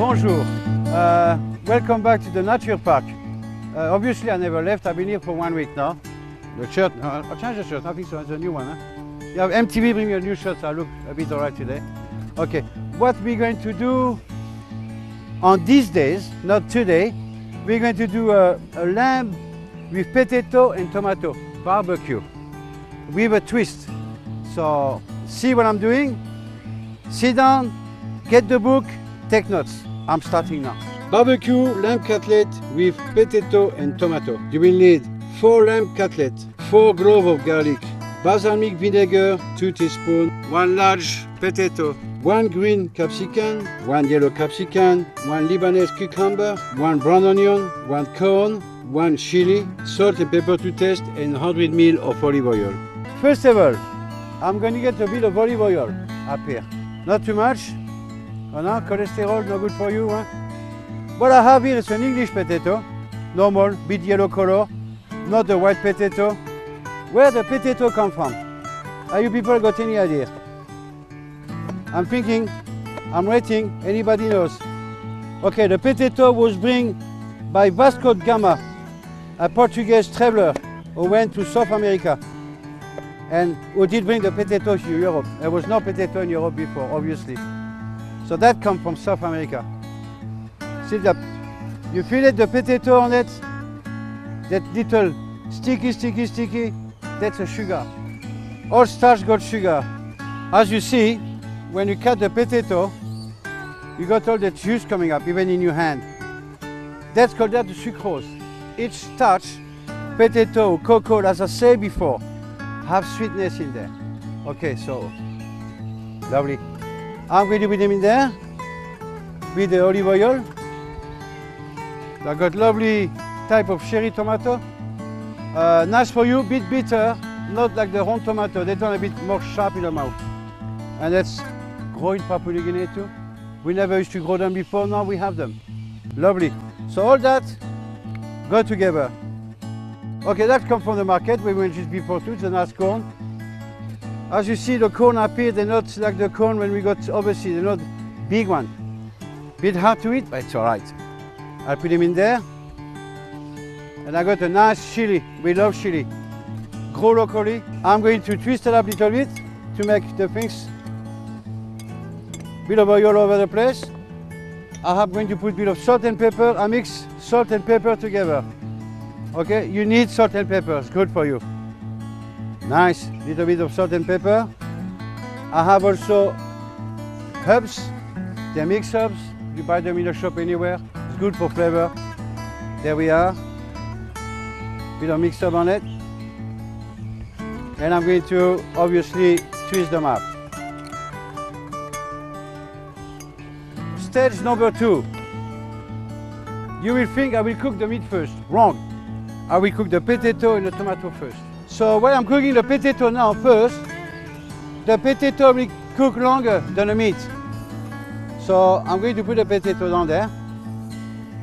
Bonjour. Welcome back to the Nature Park. Obviously, I never left. I've been here for 1 week now. The shirt, I'll change the shirt. I think so. It's a new one. Huh? You have MTV bring me a new shirt, so I look a bit alright today. Okay, what we're going to do on these days, not today, we're going to do a lamb with potato and tomato barbecue with a twist. So, see what I'm doing? Sit down, get the book, take notes. I'm starting now. Barbecue lamb cutlet with potato and tomato. You will need 4 lamb cutlets, 4 cloves of garlic, balsamic vinegar, 2 teaspoons, 1 large potato, 1 green capsicum, 1 yellow capsicum, 1 Lebanese cucumber, 1 brown onion, 1 corn, 1 chili, salt and pepper to taste, and 100 ml of olive oil. First of all, I'm going to get a bit of olive oil up here. Not too much. Oh no, cholesterol, no good for you. Huh? What I have here is an English potato, normal, bit yellow color, not the white potato. Where the potato come from? Are you people got any idea? I'm thinking, I'm waiting, anybody knows? Okay, the potato was brought by Vasco da Gama, a Portuguese traveler who went to South America and who did bring the potato to Europe. There was no potato in Europe before, obviously. So that comes from South America. See that? You feel it, the potato on it? That little sticky, that's a sugar. All starch got sugar. As you see, when you cut the potato, you got all the juice coming up, even in your hand. That's called the sucrose. Each starch, potato, cocoa, as I said before, have sweetness in there. Okay, so, lovely. I'm going to put them in there with the olive oil. I got lovely type of cherry tomato. Nice for you, bit bitter, not like the round tomato. They turn a bit more sharp in the mouth. And that's grow in Papua New Guinea too. We never used to grow them before, now we have them. Lovely. So all that go together. Okay, that comes from the market. We went just before too, it's a nice corn. As you see, the corn up here, they're not like the corn when we got overseas, they're not big one. Bit hard to eat, but it's all right. I'll put them in there. And I got a nice chili. We love chili. Grow locally. I'm going to twist it up a little bit to make the things. Bit of oil all over the place. I'm going to put a bit of salt and pepper. I mix salt and pepper together. Okay, you need salt and pepper, it's good for you. Nice, little bit of salt and pepper. I have also herbs. They're mixed herbs. You buy them in the shop anywhere. It's good for flavor. There we are. Bit of mixed herb on it. And I'm going to obviously twist them up. Stage number 2. You will think I will cook the meat first. Wrong. I will cook the potato and the tomato first. So when I'm cooking the potato now first, the potato will cook longer than the meat. So I'm going to put the potato down there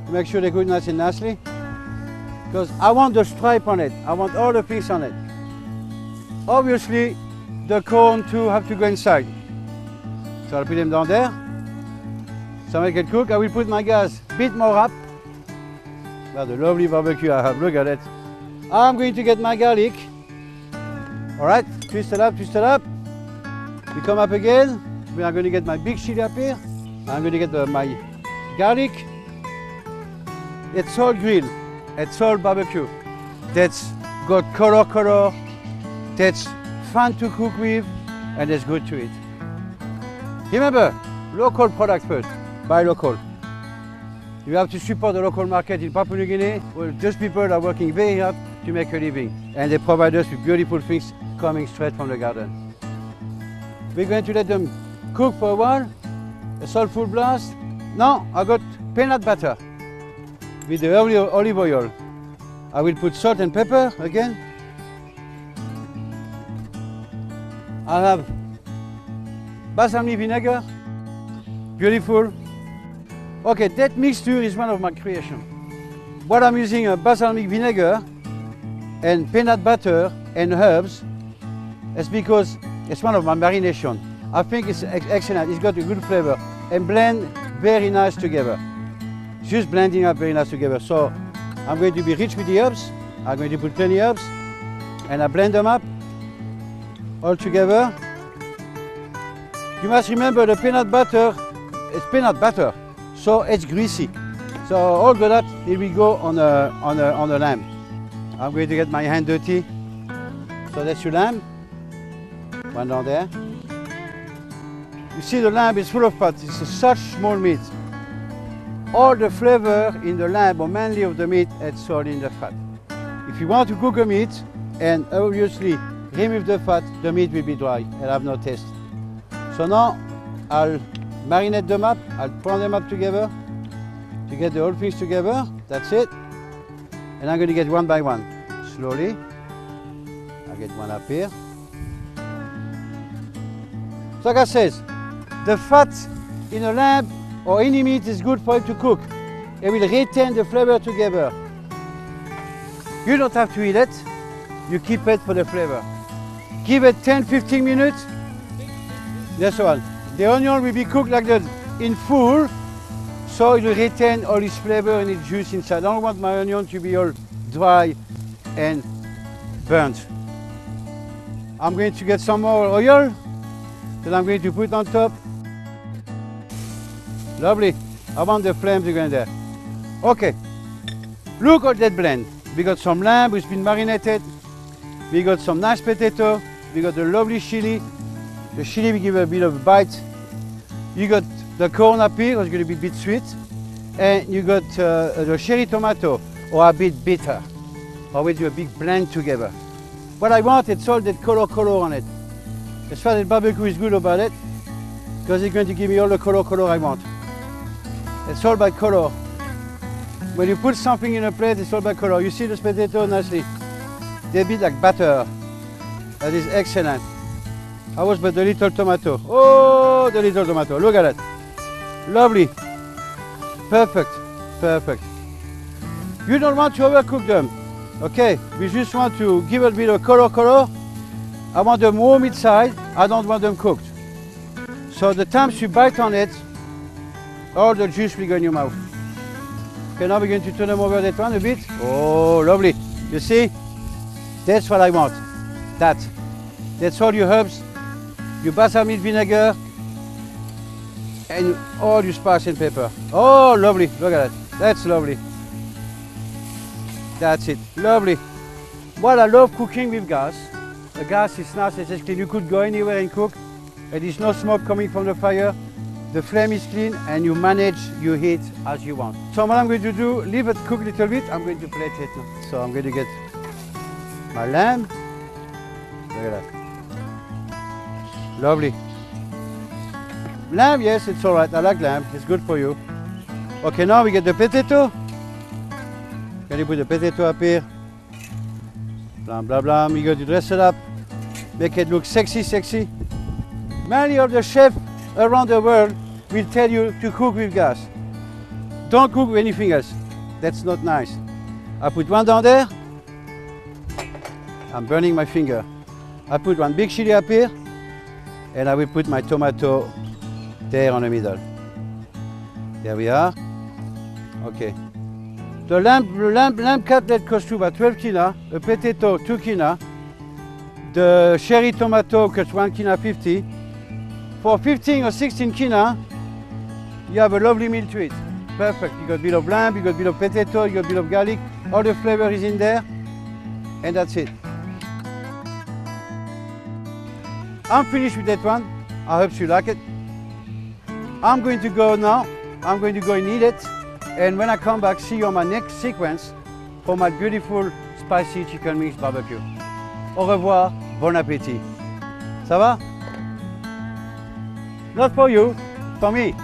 to make sure they cook nice and nicely. Because I want the stripe on it. I want all the things on it. Obviously, the corn too have to go inside. So I'll put them down there. So I can cook. I will put my gas a bit more up. Well, the lovely barbecue I have, look at it. I'm going to get my garlic. All right, twist it up, twist it up. We come up again. We are going to get my big chili up here. I'm going to get my garlic. It's all grill. It's all barbecue. That's got color. That's fun to cook with, and it's good to eat. Remember, local product first. Buy local. You have to support the local market in Papua New Guinea. Well, those people are working very hard to make a living, and they provide us with beautiful things coming straight from the garden. We're going to let them cook for a while. A salt full blast. Now I got peanut butter with the olive oil. I will put salt and pepper again. I have balsamic vinegar. Beautiful. Okay, that mixture is one of my creations. What I'm using a balsamic vinegar and peanut butter and herbs is because it's one of my marination. I think it's excellent. It's got a good flavor. And blend very nice together. Just blending up very nice together. So I'm going to be rich with the herbs. I'm going to put plenty of herbs and I blend them up all together. You must remember the peanut butter, it's peanut butter, so it's greasy. So all that, here we go on the lamb. I'm going to get my hand dirty. So that's your lamb, one down there. You see the lamb is full of fat, it's such small meat. All the flavor in the lamb, or mainly of the meat, it's all in the fat. If you want to cook a meat, and obviously remove the fat, the meat will be dry and have no taste. So now I'll marinate them up, I'll pound them up together to get the whole things together. That's it. And I'm going to get one by one, slowly. I'll get one up here. So like I says, the fat in a lamb or any meat is good for it to cook. It will retain the flavor together. You don't have to eat it, you keep it for the flavor. Give it 10-15 minutes. That's all. The onion will be cooked like that in full, so it will retain all its flavor and its juice inside. I don't want my onion to be all dry and burnt. I'm going to get some more oil that I'm going to put on top. Lovely. I want the flame to go in there. Okay. Look at that blend. We got some lamb which has been marinated. We got some nice potato. We got the lovely chili. The chili will give a bit of a bite. You got the corn up here, it's going to be a bit sweet. And you got the cherry tomato, or a bit bitter. Or we do a big blend together. What I want, it's all that color on it. As far as barbecue is good about it, because it's going to give me all the color I want. It's all by color. When you put something in a plate, it's all by color. You see this potato nicely. They're a bit like butter. That is excellent. How was but the little tomato? Oh, the little tomato. Look at it. Lovely. Perfect. Perfect. You don't want to overcook them. Okay, we just want to give it a bit of color. I want them warm inside. I don't want them cooked. So the time you bite on it, all the juice will go in your mouth. Okay, now we're going to turn them over that one a bit. Oh, lovely. You see? That's what I want. That's all your herbs, your balsamic vinegar, and all your spice and pepper. Oh, lovely. Look at that. That's lovely. That's it. Lovely. Well, I love cooking with gas. The gas is nice, it's clean. You could go anywhere and cook. There is no smoke coming from the fire. The flame is clean and you manage your heat as you want. So what I'm going to do, leave it cook a little bit. I'm going to plate it now. So I'm going to get my lamb. Look at that. Lovely. Lamb, yes, it's all right. I like lamb. It's good for you. Okay, now we get the potato. Can you put the potato up here? Blah, blah, blah. You're going to dress it up. Make it look sexy. Many of the chefs around the world will tell you to cook with gas. Don't cook with anything else. That's not nice. I put one down there. I'm burning my finger. I put one big chili up here. And I will put my tomato there on the middle. There we are. Okay. The lamb cutlet costs you about 12 kina, a potato 2 kina, the cherry tomato costs 1 kina 50. For 15 or 16 kina, you have a lovely meal to eat. Perfect. You got a bit of lamb, you got a bit of potato, you got a bit of garlic, all the flavor is in there, and that's it. I'm finished with that one. I hope you like it. I'm going to go now. I'm going to go and eat it. And when I come back, see you on my next sequence for my beautiful spicy chicken wings barbecue. Au revoir, bon appétit. Ça va? Not for you, for me.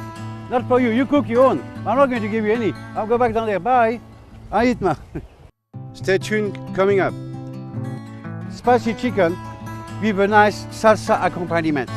Not for you, you cook your own. I'm not going to give you any. I'll go back down there, bye. I eat ma. Stay tuned, coming up. Spicy chicken with a nice salsa accompaniment.